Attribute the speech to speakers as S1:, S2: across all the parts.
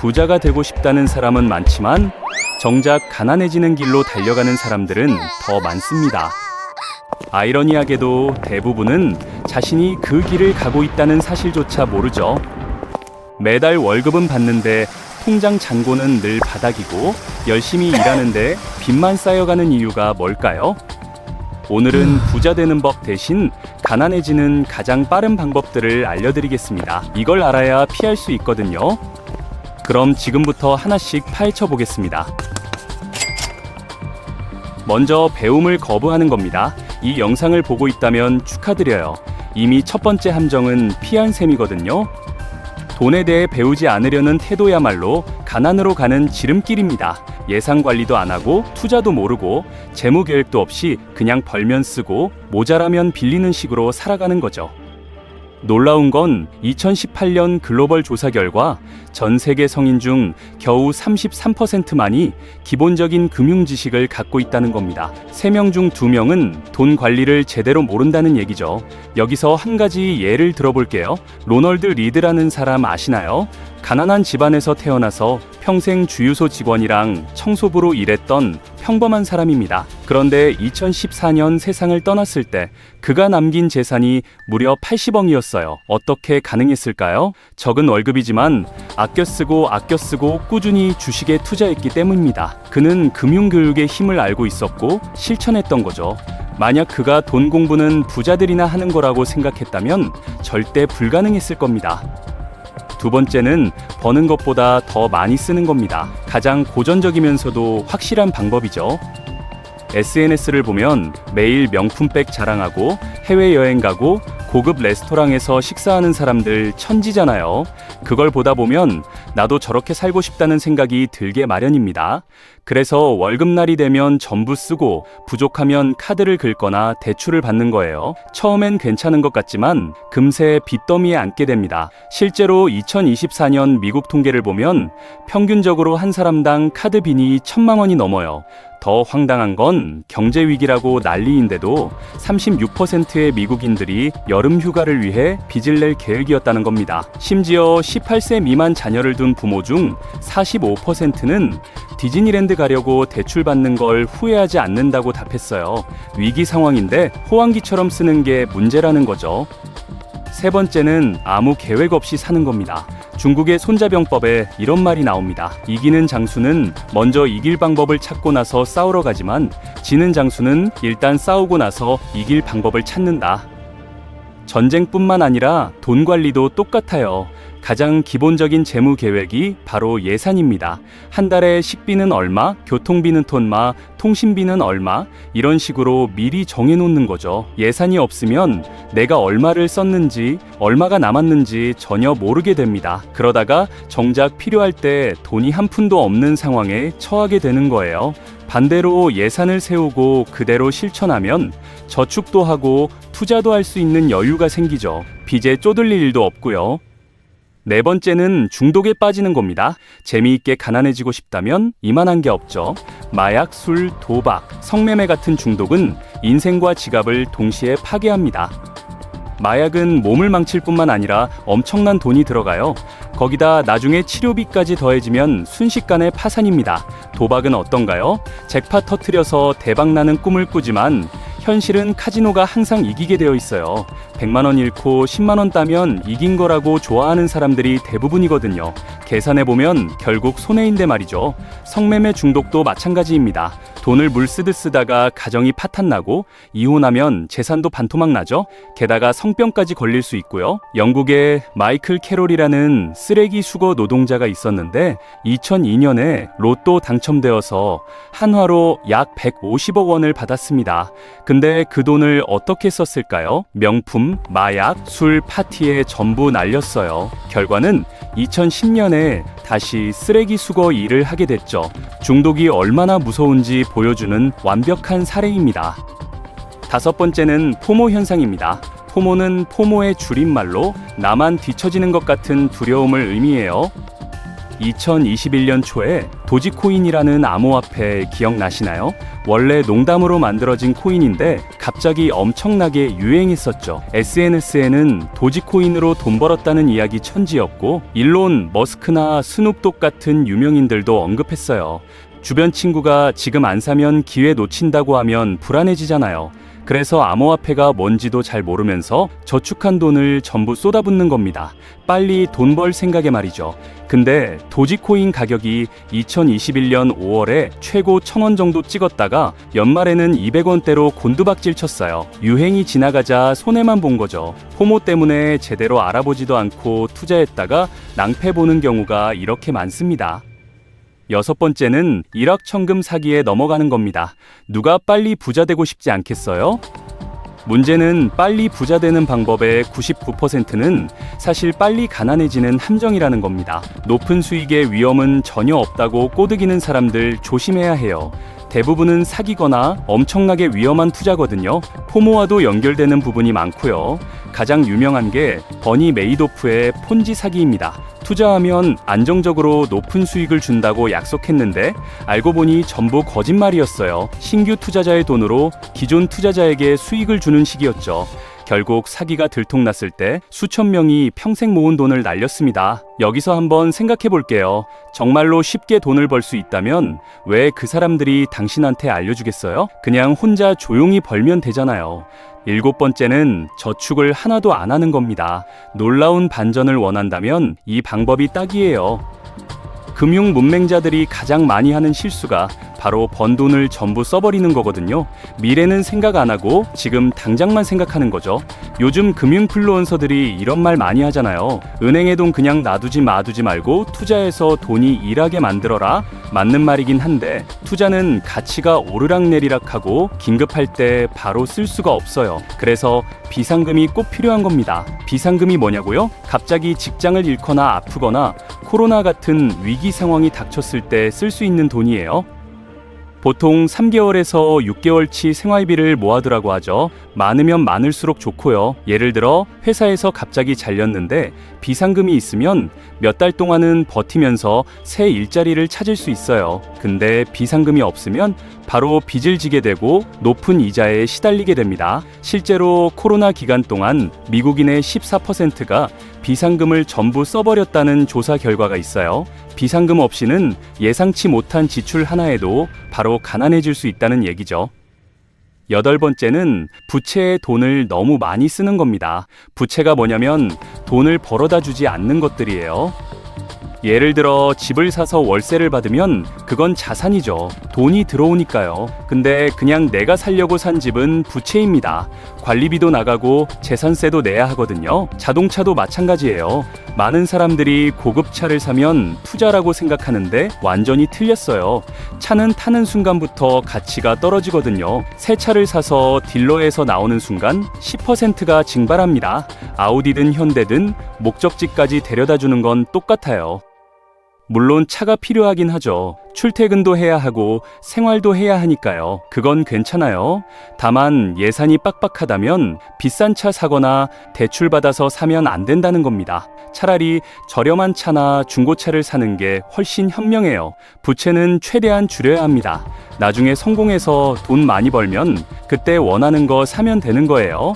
S1: 부자가 되고 싶다는 사람은 많지만 정작 가난해지는 길로 달려가는 사람들은 더 많습니다. 아이러니하게도 대부분은 자신이 그 길을 가고 있다는 사실조차 모르죠. 매달 월급은 받는데 통장 잔고는 늘 바닥이고 열심히 일하는데 빚만 쌓여가는 이유가 뭘까요? 오늘은 부자 되는 법 대신 가난해지는 가장 빠른 방법들을 알려드리겠습니다. 이걸 알아야 피할 수 있거든요. 그럼 지금부터 하나씩 파헤쳐 보겠습니다. 먼저 배움을 거부하는 겁니다. 이 영상을 보고 있다면 축하드려요. 이미 첫 번째 함정은 피한 셈이거든요. 돈에 대해 배우지 않으려는 태도야말로 가난으로 가는 지름길입니다. 예산 관리도 안 하고 투자도 모르고 재무 계획도 없이 그냥 벌면 쓰고 모자라면 빌리는 식으로 살아가는 거죠. 놀라운 건 2018년 글로벌 조사 결과 전 세계 성인 중 겨우 33%만이 기본적인 금융 지식을 갖고 있다는 겁니다. 3명 중 2명은 돈 관리를 제대로 모른다는 얘기죠. 여기서 한 가지 예를 들어볼게요. 로널드 리드라는 사람 아시나요? 가난한 집안에서 태어나서 평생 주유소 직원이랑 청소부로 일했던 평범한 사람입니다. 그런데 2014년 세상을 떠났을 때 그가 남긴 재산이 무려 80억이었어요. 어떻게 가능했을까요? 적은 월급이지만 아껴 쓰고 꾸준히 주식에 투자했기 때문입니다. 그는 금융교육의 힘을 알고 있었고 실천했던 거죠. 만약 그가 돈 공부는 부자들이나 하는 거라고 생각했다면 절대 불가능했을 겁니다. 두 번째는 버는 것보다 더 많이 쓰는 겁니다. 가장 고전적이면서도 확실한 방법이죠. SNS를 보면 매일 명품백 자랑하고 해외여행 가고 고급 레스토랑에서 식사하는 사람들 천지잖아요. 그걸 보다 보면 나도 저렇게 살고 싶다는 생각이 들게 마련입니다. 그래서 월급날이 되면 전부 쓰고 부족하면 카드를 긁거나 대출을 받는 거예요. 처음엔 괜찮은 것 같지만 금세 빚더미에 앉게 됩니다. 실제로 2024년 미국 통계를 보면 평균적으로 한 사람당 카드 빚이 1,000만 원이 넘어요. 더 황당한 건 경제 위기라고 난리인데도 36%의 미국인들이 여름 휴가를 위해 빚을 낼 계획이었다는 겁니다. 심지어 18세 미만 자녀를 둔 부모 중 45%는 디즈니랜드 가려고 대출받는 걸 후회하지 않는다고 답했어요. 위기 상황인데 호황기처럼 쓰는 게 문제라는 거죠. 세 번째는 아무 계획 없이 사는 겁니다. 중국의 손자병법에 이런 말이 나옵니다. 이기는 장수는 먼저 이길 방법을 찾고 나서 싸우러 가지만 지는 장수는 일단 싸우고 나서 이길 방법을 찾는다. 전쟁뿐만 아니라 돈 관리도 똑같아요. 가장 기본적인 재무 계획이 바로 예산입니다. 한 달에 식비는 얼마, 교통비는 얼마, 통신비는 얼마, 이런 식으로 미리 정해놓는 거죠. 예산이 없으면 내가 얼마를 썼는지, 얼마가 남았는지 전혀 모르게 됩니다. 그러다가 정작 필요할 때 돈이 한 푼도 없는 상황에 처하게 되는 거예요. 반대로 예산을 세우고 그대로 실천하면 저축도 하고 투자도 할 수 있는 여유가 생기죠. 빚에 쪼들릴 일도 없고요. 네 번째는 중독에 빠지는 겁니다. 재미있게 가난해지고 싶다면 이만한 게 없죠. 마약, 술, 도박, 성매매 같은 중독은 인생과 지갑을 동시에 파괴합니다. 마약은 몸을 망칠 뿐만 아니라 엄청난 돈이 들어가요. 거기다 나중에 치료비까지 더해지면 순식간에 파산입니다. 도박은 어떤가요? 잭팟 터트려서 대박나는 꿈을 꾸지만 현실은 카지노가 항상 이기게 되어 있어요. 100만 원 잃고 10만 원 따면 이긴 거라고 좋아하는 사람들이 대부분이거든요. 계산해보면 결국 손해인데 말이죠. 성매매 중독도 마찬가지입니다. 돈을 물 쓰듯 쓰다가 가정이 파탄나고 이혼하면 재산도 반토막 나죠. 게다가 성병까지 걸릴 수 있고요. 영국에 마이클 캐롤이라는 쓰레기 수거 노동자가 있었는데 2002년에 로또 당첨되어서 한화로 약 150억 원을 받았습니다. 근데 그 돈을 어떻게 썼을까요? 명품, 마약, 술, 파티에 전부 날렸어요. 결과는 2010년에 다시 쓰레기 수거 일을 하게 됐죠. 중독이 얼마나 무서운지 보여주는 완벽한 사례입니다. 다섯 번째는 포모 현상입니다. 포모는 포모의 줄임말로 나만 뒤처지는 것 같은 두려움을 의미해요. 2021년 초에 도지코인이라는 암호화폐 기억나시나요? 원래 농담으로 만들어진 코인인데 갑자기 엄청나게 유행했었죠. SNS에는 도지코인으로 돈 벌었다는 이야기 천지였고 일론 머스크나 스눕독 같은 유명인들도 언급했어요. 주변 친구가 지금 안 사면 기회 놓친다고 하면 불안해지잖아요. 그래서 암호화폐가 뭔지도 잘 모르면서 저축한 돈을 전부 쏟아붓는 겁니다. 빨리 돈 벌 생각에 말이죠. 근데 도지코인 가격이 2021년 5월에 최고 1,000원 정도 찍었다가 연말에는 200원대로 곤두박질 쳤어요. 유행이 지나가자 손해만 본 거죠. 포모 때문에 제대로 알아보지도 않고 투자했다가 낭패 보는 경우가 이렇게 많습니다. 6번째는 일확천금 사기에 넘어가는 겁니다. 누가 빨리 부자 되고 싶지 않겠어요? 문제는 빨리 부자 되는 방법의 99%는 사실 빨리 가난해지는 함정이라는 겁니다. 높은 수익의 위험은 전혀 없다고 꼬드기는 사람들 조심해야 해요. 대부분은 사기거나 엄청나게 위험한 투자거든요. 포모와도 연결되는 부분이 많고요. 가장 유명한 게 버니 메이도프의 폰지 사기입니다. 투자하면 안정적으로 높은 수익을 준다고 약속했는데 알고 보니 전부 거짓말이었어요. 신규 투자자의 돈으로 기존 투자자에게 수익을 주는 식이었죠. 결국 사기가 들통났을 때 수천 명이 평생 모은 돈을 날렸습니다. 여기서 한번 생각해 볼게요. 정말로 쉽게 돈을 벌 수 있다면 왜 그 사람들이 당신한테 알려주겠어요? 그냥 혼자 조용히 벌면 되잖아요. 7번째는 저축을 하나도 안 하는 겁니다. 놀라운 반전을 원한다면 이 방법이 딱이에요. 금융 문맹자들이 가장 많이 하는 실수가 바로 번 돈을 전부 써버리는 거거든요. 미래는 생각 안 하고 지금 당장만 생각하는 거죠. 요즘 금융 플루언서들이 이런 말 많이 하잖아요. 은행에 돈 그냥 놔두지 말고 투자해서 돈이 일하게 만들어라. 맞는 말이긴 한데 투자는 가치가 오르락내리락하고 긴급할 때 바로 쓸 수가 없어요. 그래서 비상금이 꼭 필요한 겁니다. 비상금이 뭐냐고요? 갑자기 직장을 잃거나 아프거나 코로나 같은 위기 상황이 닥쳤을 때 쓸 수 있는 돈이에요. 보통 3개월에서 6개월치 생활비를 모아두라고 하죠. 많으면 많을수록 좋고요. 예를 들어 회사에서 갑자기 잘렸는데 비상금이 있으면 몇 달 동안은 버티면서 새 일자리를 찾을 수 있어요. 근데 비상금이 없으면 바로 빚을 지게 되고 높은 이자에 시달리게 됩니다. 실제로 코로나 기간 동안 미국인의 14%가 비상금을 전부 써버렸다는 조사 결과가 있어요. 비상금 없이는 예상치 못한 지출 하나에도 바로 가난해질 수 있다는 얘기죠. 8번째는 부채에 돈을 너무 많이 쓰는 겁니다. 부채가 뭐냐면 돈을 벌어다 주지 않는 것들이에요. 예를 들어 집을 사서 월세를 받으면 그건 자산이죠. 돈이 들어오니까요. 근데 그냥 내가 살려고 산 집은 부채입니다. 관리비도 나가고 재산세도 내야 하거든요. 자동차도 마찬가지예요. 많은 사람들이 고급차를 사면 투자라고 생각하는데 완전히 틀렸어요. 차는 타는 순간부터 가치가 떨어지거든요. 새 차를 사서 딜러에서 나오는 순간 10%가 증발합니다. 아우디든 현대든 목적지까지 데려다 주는 건 똑같아요. 물론 차가 필요하긴 하죠. 출퇴근도 해야 하고 생활도 해야 하니까요. 그건 괜찮아요. 다만 예산이 빡빡하다면 비싼 차 사거나 대출받아서 사면 안 된다는 겁니다. 차라리 저렴한 차나 중고차를 사는 게 훨씬 현명해요. 부채는 최대한 줄여야 합니다. 나중에 성공해서 돈 많이 벌면 그때 원하는 거 사면 되는 거예요.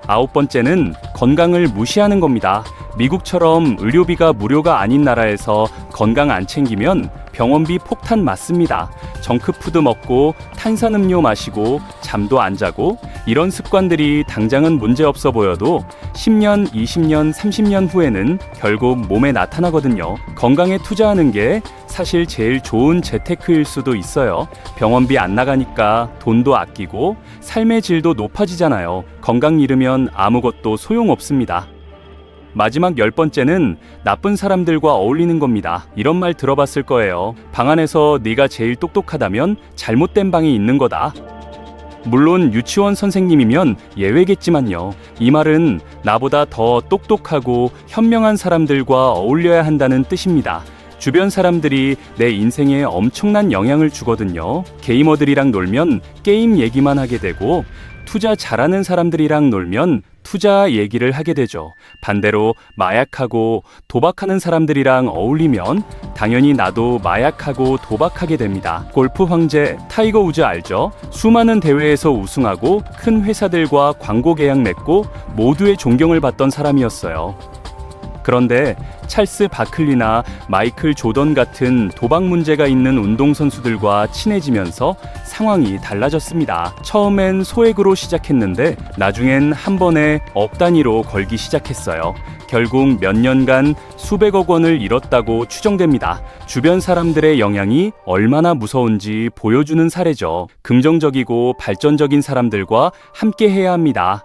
S1: 9번째는 건강을 무시하는 겁니다. 미국처럼 의료비가 무료가 아닌 나라에서 건강 안 챙기면 병원비 폭탄 맞습니다. 정크푸드 먹고 탄산음료 마시고 잠도 안 자고 이런 습관들이 당장은 문제없어 보여도 10년, 20년, 30년 후에는 결국 몸에 나타나거든요. 건강에 투자하는 게 사실 제일 좋은 재테크일 수도 있어요. 병원비 안 나가니까 돈도 아끼고 삶의 질도 높아지잖아요. 건강 잃으면 아무것도 소용없습니다. 마지막 10번째는 나쁜 사람들과 어울리는 겁니다. 이런 말 들어봤을 거예요. 방 안에서 네가 제일 똑똑하다면 잘못된 방이 있는 거다. 물론 유치원 선생님이면 예외겠지만요. 이 말은 나보다 더 똑똑하고 현명한 사람들과 어울려야 한다는 뜻입니다. 주변 사람들이 내 인생에 엄청난 영향을 주거든요. 게이머들이랑 놀면 게임 얘기만 하게 되고 투자 잘하는 사람들이랑 놀면 투자 얘기를 하게 되죠. 반대로 마약하고 도박하는 사람들이랑 어울리면 당연히 나도 마약하고 도박하게 됩니다. 골프 황제 타이거 우즈 알죠? 수많은 대회에서 우승하고 큰 회사들과 광고 계약 맺고 모두의 존경을 받던 사람이었어요. 그런데 찰스 바클리나 마이클 조던 같은 도박 문제가 있는 운동선수들과 친해지면서 상황이 달라졌습니다. 처음엔 소액으로 시작했는데 나중엔 한 번에 억 단위로 걸기 시작했어요. 결국 몇 년간 수백억 원을 잃었다고 추정됩니다. 주변 사람들의 영향이 얼마나 무서운지 보여주는 사례죠. 긍정적이고 발전적인 사람들과 함께 해야 합니다.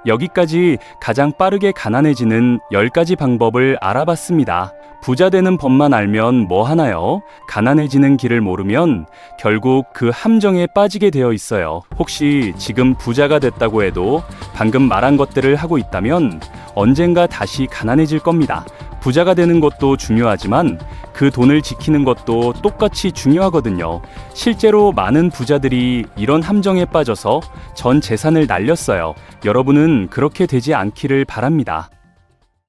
S1: 여기까지 가장 빠르게 가난해지는 10가지 방법을 알아봤습니다. 부자 되는 법만 알면 뭐 하나요? 가난해지는 길을 모르면 결국 그 함정에 빠지게 되어 있어요. 혹시 지금 부자가 됐다고 해도 방금 말한 것들을 하고 있다면 언젠가 다시 가난해질 겁니다. 부자가 되는 것도 중요하지만 그 돈을 지키는 것도 똑같이 중요하거든요. 실제로 많은 부자들이 이런 함정에 빠져서 전 재산을 날렸어요. 여러분은 그렇게 되지 않기를 바랍니다.